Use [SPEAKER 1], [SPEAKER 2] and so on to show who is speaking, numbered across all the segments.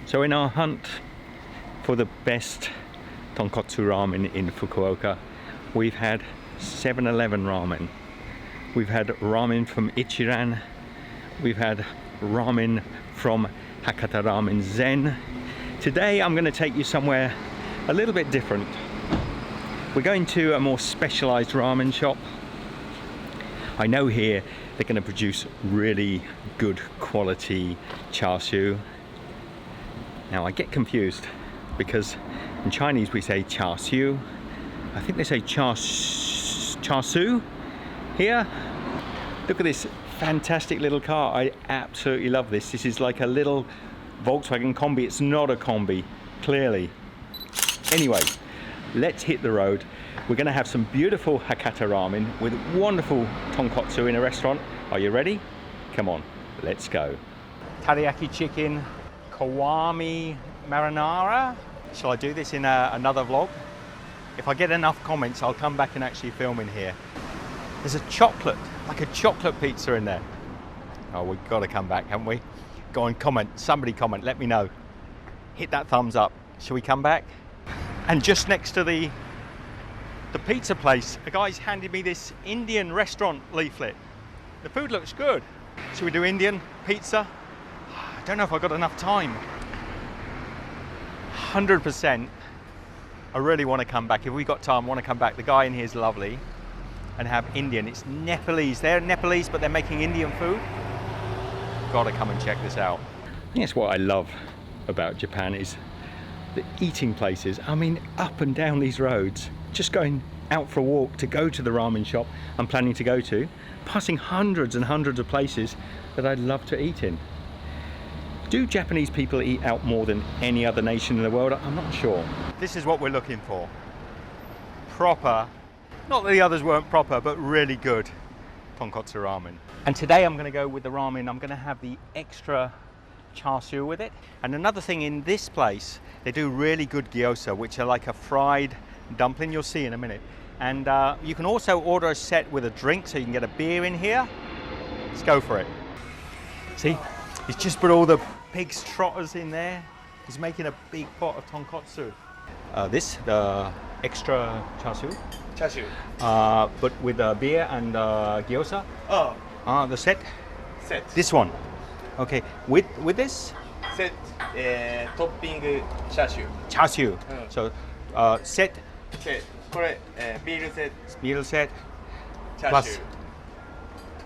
[SPEAKER 1] So in our hunt for the best Tonkotsu Ramen in Fukuoka, we've had 7-Eleven ramen, we've had ramen from Ichiran, we've had ramen from Hakata Ramen Zen. Today I'm going to take you somewhere a little bit different. We're going to a more specialized ramen shop. I know here they're going to produce really good quality char siu. Now I get confused because in Chinese we say char siu. I think they say char siu here. Look at this fantastic little car. I absolutely love this. This is like a little Volkswagen Combi. It's not a Combi, clearly. Anyway, let's hit the road. We're going to have some beautiful Hakata ramen with wonderful tonkotsu in a restaurant. Are you ready? Come on, let's go. Teriyaki chicken, Kiwami marinara. Shall I do this in another vlog? If I get enough comments, I'll come back and actually film in here. There's a chocolate, like a chocolate pizza in there. Oh, we've got to come back, haven't we? Go on, comment. Somebody comment, let me know. Hit that thumbs up. Shall we come back? And just next to the pizza place, a guy's handed me this Indian restaurant leaflet. The food looks good. Should we do Indian pizza? I don't know if I've got enough time. 100%. I really want to come back. If we've got time, I want to come back. The guy in here is lovely. And have Indian. It's Nepalese. They're Nepalese, but they're making Indian food. Gotta come and check this out. I think that's what I love about Japan is the eating places. I mean, up and down these roads, just going out for a walk to go to the ramen shop I'm planning to go to, passing hundreds and hundreds of places that I'd love to eat in. Do Japanese people eat out more than any other nation in the world? I'm not sure. This is what we're looking for. Proper, not that the others weren't proper, but really good tonkotsu ramen. And today I'm going to go with the ramen. I'm going to have the extra char siu with it. And another thing, in this place, they do really good gyoza, which are like a fried dumpling. You'll see in a minute. And you can also order a set with a drink, so you can get a beer in here. Let's go for it. See, he's just put all the pig's trotters in there. He's making a big pot of tonkotsu. The extra char siu.
[SPEAKER 2] Char siu.
[SPEAKER 1] But with beer and gyoza.
[SPEAKER 2] Oh.
[SPEAKER 1] The set.
[SPEAKER 2] Set.
[SPEAKER 1] This one. Okay. With this.
[SPEAKER 2] Set. Topping char siu.
[SPEAKER 1] Char siu. So set.
[SPEAKER 2] Set. これビールセット。
[SPEAKER 1] ビールset.
[SPEAKER 2] チャーシュー。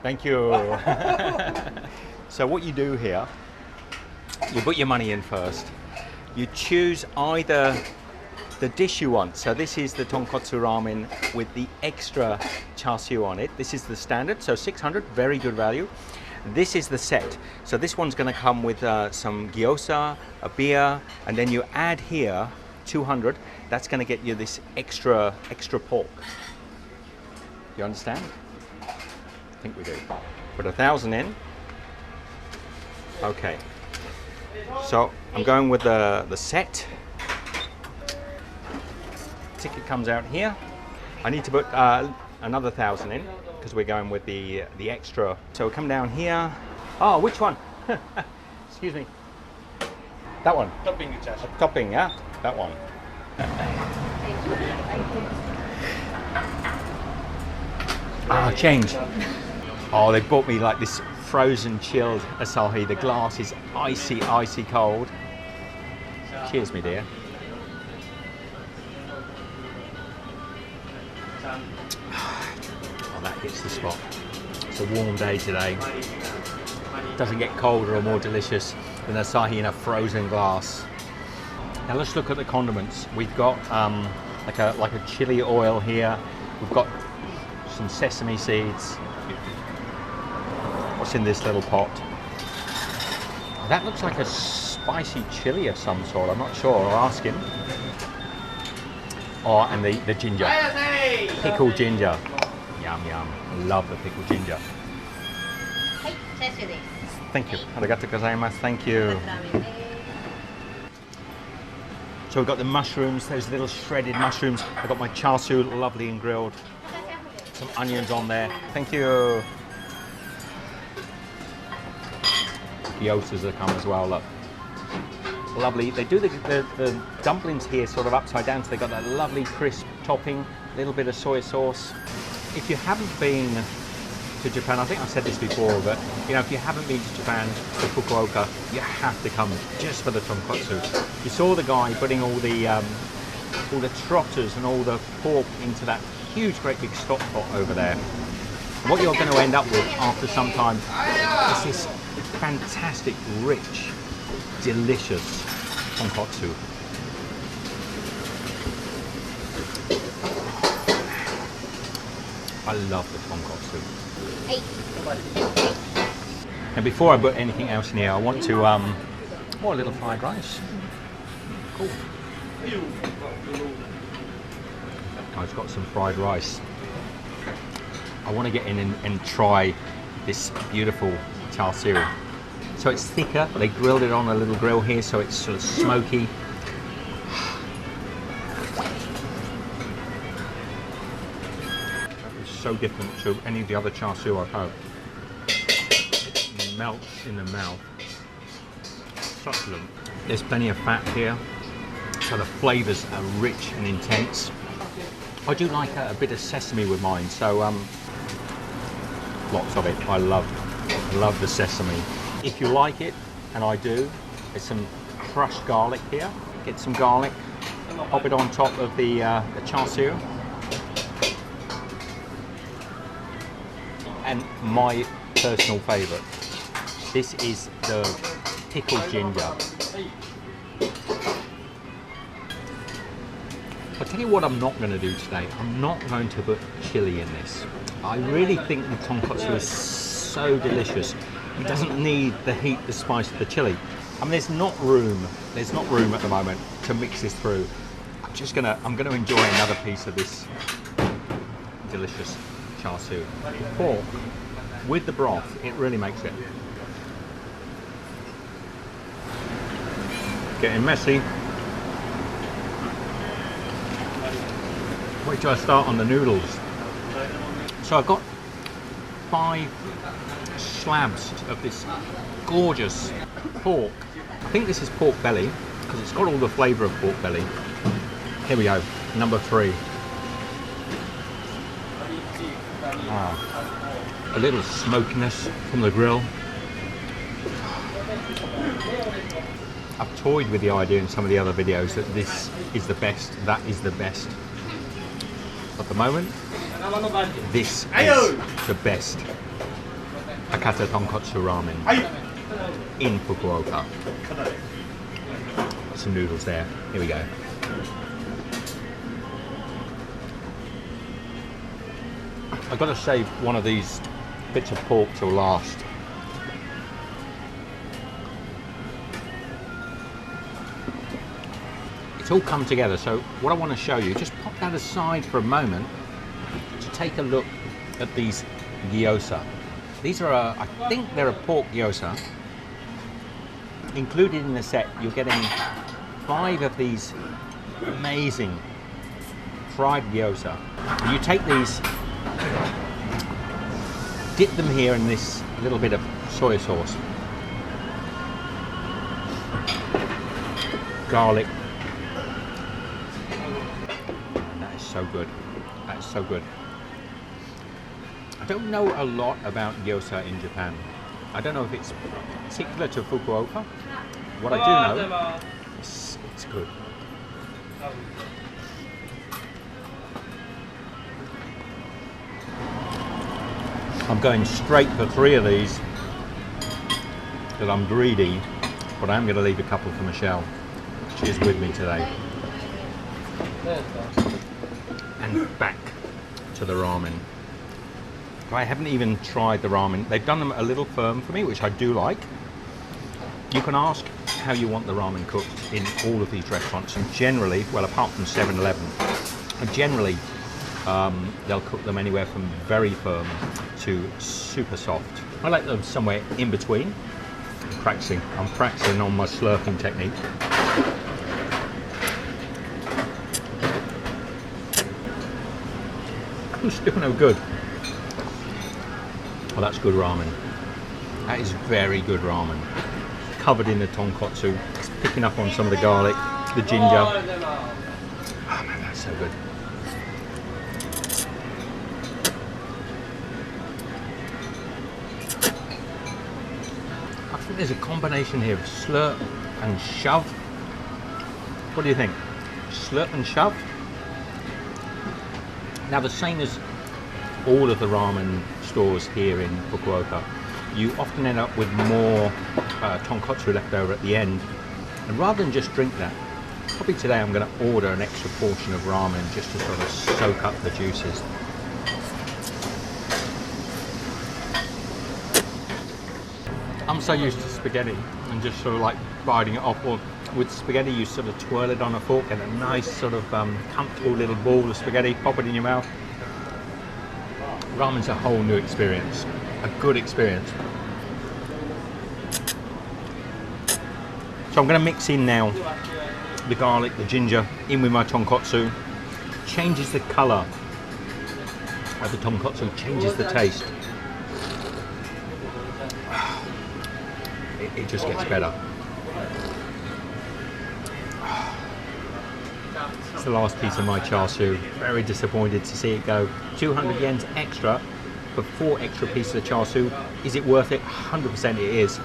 [SPEAKER 1] Thank you. So what you do here, you put your money in first. You choose either the dish you want. So this is the tonkotsu ramen with the extra char siu on it. This is the standard, so 600, very good value. This is the set. So this one's going to come with some gyoza, a beer, and then you add here 200. That's going to get you this extra pork. You understand? I think we do. Put 1,000 in. Okay. So I'm going with the set. Ticket comes out here. I need to put another 1,000 in because we're going with the extra. So we'll come down here. Oh, which one? Excuse me. That one.
[SPEAKER 2] Topping char siu.
[SPEAKER 1] Topping, yeah? That one. Change. Oh, they bought me like this frozen chilled Asahi. The glass is icy, icy cold. Cheers, me dear. Oh, that hits the spot. It's a warm day today. Doesn't get colder or more delicious than Asahi in a frozen glass. Now let's look at the condiments. We've got like a chili oil here. We've got some sesame seeds. What's in this little pot? That looks like a spicy chili of some sort. I'm not sure. I'll ask him. Oh, and the ginger. Pickled ginger. Yum, yum. Love the pickled ginger. Thank you. Arigatou gozaimasu. Thank you. So we've got the mushrooms, those little shredded mushrooms. I've got my char siu, lovely and grilled. Some onions on there. Thank you. gyozas that come as well. Look, lovely. They do the dumplings here sort of upside down, so they got that lovely crisp topping, a little bit of soy sauce. If you haven't been to Japan, I think I've said this before, but you know, if you haven't been to Japan, to Fukuoka, you have to come just for the tonkotsu. You saw the guy putting all the trotters and all the pork into that huge, great big stock pot over there. And what you're going to end up with after some time is this fantastic, rich, delicious tonkotsu. I love the tonkotsu. And before I put anything else in here, I want to, a little fried rice. Cool. I've got some fried rice. I want to get in and try this beautiful char siu. So it's thicker. They grilled it on a little grill here, so it's sort of smoky. It's so different to any of the other char siu I've had. It melts in the mouth. Succulent. There's plenty of fat here, so the flavours are rich and intense. I do like a bit of sesame with mine, so lots of it. I love the sesame. If you like it, and I do, there's some crushed garlic here. Get some garlic, pop it on top of the char siu. And my personal favourite, this is the pickled ginger. I'll tell you what I'm not going to do today. I'm not going to put chili in this. I really think the tonkotsu is so delicious. It doesn't need the heat, the spice, the chili. I mean, there's not room at the moment to mix this through. I'm gonna enjoy another piece of this delicious char siu. Pork with the broth, it really makes it. Getting messy. Wait till I start on the noodles. So I've got 5 slabs of this gorgeous pork. I think this is pork belly because it's got all the flavour of pork belly. Here we go, number 3. A little smokiness from the grill. I've toyed with the idea in some of the other videos that this is the best, that is the best. At the moment, this is the best Hakata Tonkotsu Ramen in Fukuoka. Got some noodles there. Here we go. I've got to save one of these bits of pork till last. It's all come together, so what I want to show you, just pop that aside for a moment to take a look at these gyoza. These are, I think they're a pork gyoza. Included in the set, you're getting 5 of these amazing fried gyoza. You take these, dip them here in this little bit of soy sauce, garlic. That is so good. That is so good. I don't know a lot about gyoza in Japan. I don't know if it's particular to Fukuoka. What I do know is it's good. I'm going straight for 3 of these because I'm greedy, but I'm going to leave a couple for Michelle. She is with me today. And back to the ramen. I haven't even tried the ramen. They've done them a little firm for me, which I do like. You can ask how you want the ramen cooked in all of these restaurants, and generally, well, apart from 7-Eleven, generally they'll cook them anywhere from very firm to super soft. I like them somewhere in between. I'm practicing on my slurping technique. It's still no good. Oh, that's good ramen. That is very good ramen. covered in the tonkotsu. It's picking up on some of the garlic, the ginger. Oh man, that's so good. I think there's a combination here of slurp and shove. What do you think? Slurp and shove? Now, the same as all of the ramen stores here in Fukuoka, you often end up with more tonkotsu left over at the end. And rather than just drink that, probably today I'm going to order an extra portion of ramen just to sort of soak up the juices. I'm so used to spaghetti and just sort of like biting it off, or with spaghetti you sort of twirl it on a fork and a nice sort of comfortable little ball of spaghetti, pop it in your mouth. Ramen's a whole new experience, a good experience. So I'm going to mix in now the garlic, the ginger, in with my tonkotsu. Changes the colour of the tonkotsu, changes the taste. It just gets better. It's the last piece of my char siu. Very disappointed to see it go. 200 yens extra for 4 extra pieces of char siu. Is it worth it? 100% it is.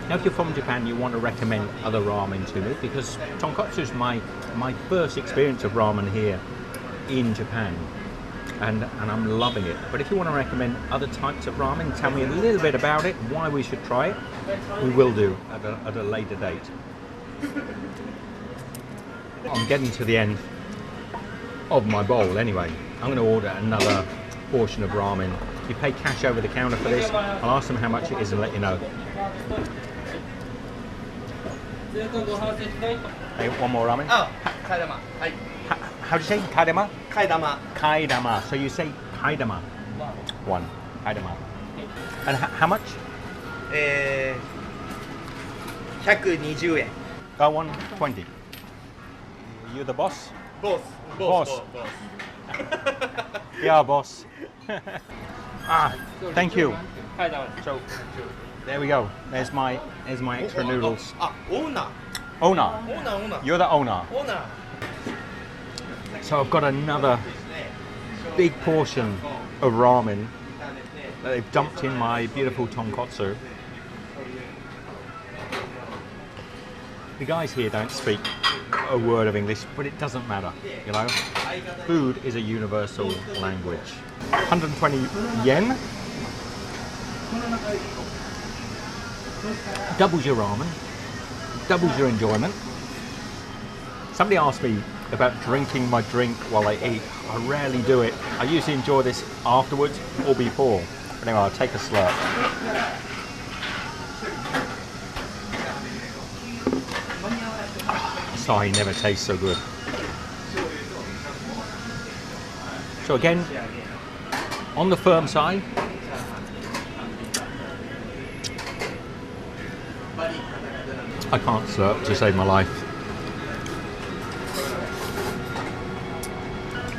[SPEAKER 1] Now, if you're from Japan, you want to recommend other ramen to me, because tonkotsu is my first experience of ramen here in Japan. And I'm loving it. But if you want to recommend other types of ramen, tell me a little bit about it, why we should try it, we will do at a later date. I'm getting to the end of my bowl anyway. I'm going to order another portion of ramen. You pay cash over the counter for this. I'll ask them how much it is and let you know. Hey, one more ramen?
[SPEAKER 2] Oh, kaidama.
[SPEAKER 1] How do you say kaidama?
[SPEAKER 2] Kaidama.
[SPEAKER 1] Kaidama. So you say kaidama. One. Kaidama. And how much?
[SPEAKER 2] 120 yen.
[SPEAKER 1] 120. You the boss?
[SPEAKER 2] Boss.
[SPEAKER 1] Boss. Yeah, boss. Thank you. So there we go. There's my extra noodles.
[SPEAKER 2] Owner.
[SPEAKER 1] Owner. You're the owner.
[SPEAKER 2] Owner.
[SPEAKER 1] So I've got another big portion of ramen that they've dumped in my beautiful tonkotsu. The guys here don't speak a word of English, but it doesn't matter, you know. Food is a universal language. 120 yen. Doubles your ramen, doubles your enjoyment. Somebody asked me about drinking my drink while I eat. I rarely do it. I usually enjoy this afterwards or before. But anyway, I'll take a slurp. Asahi never tastes so good. So again, on the firm side, I can't slurp to save my life.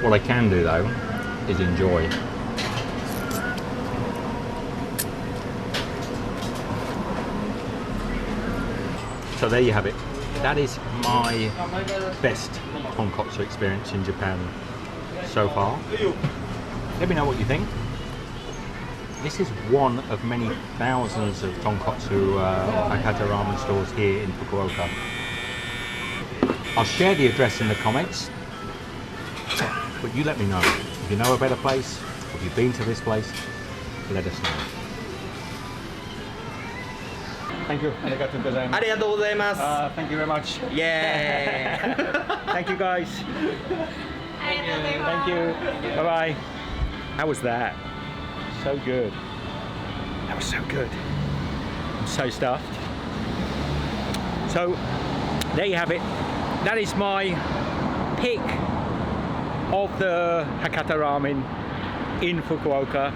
[SPEAKER 1] What I can do though is enjoy. So there you have it. That is my best tonkotsu experience in Japan so far. Let me know what you think. This is one of many thousands of tonkotsu Hakata ramen stores here in Fukuoka. I'll share the address in the comments, but you let me know. If you know a better place, or if you've been to this place, let us know. Thank you. Arigatou gozaimasu.
[SPEAKER 2] ありがとうございます。
[SPEAKER 1] Thank you very much.
[SPEAKER 2] Yeah.
[SPEAKER 1] Thank you guys. Thank you. Bye bye. How was that? So good. That was so good. I'm so stuffed. So there you have it. That is my pick of the Hakata ramen in Fukuoka.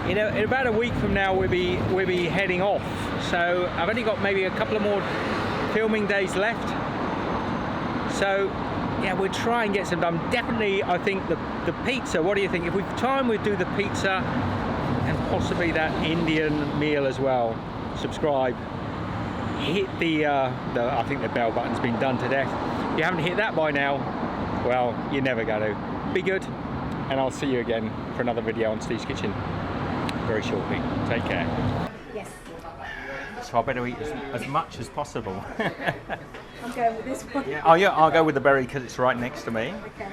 [SPEAKER 1] In about a week from now we'll be heading off. So I've only got maybe a couple of more filming days left. So yeah, we'll try and get some done. Definitely, I think the pizza. What do you think? If we have time, we'll do the pizza. and possibly that Indian meal as well. Subscribe. Hit the I think the bell button's been done to death. If you haven't hit that by now, well, you're never going to. Be good, and I'll see you again for another video on Steve's Kitchen very shortly. Take care.
[SPEAKER 3] Yes.
[SPEAKER 1] So I better eat as much as possible.
[SPEAKER 3] I'm going with this one.
[SPEAKER 1] Yeah. Oh yeah, I'll go with the berry because it's right next to me.
[SPEAKER 3] Okay.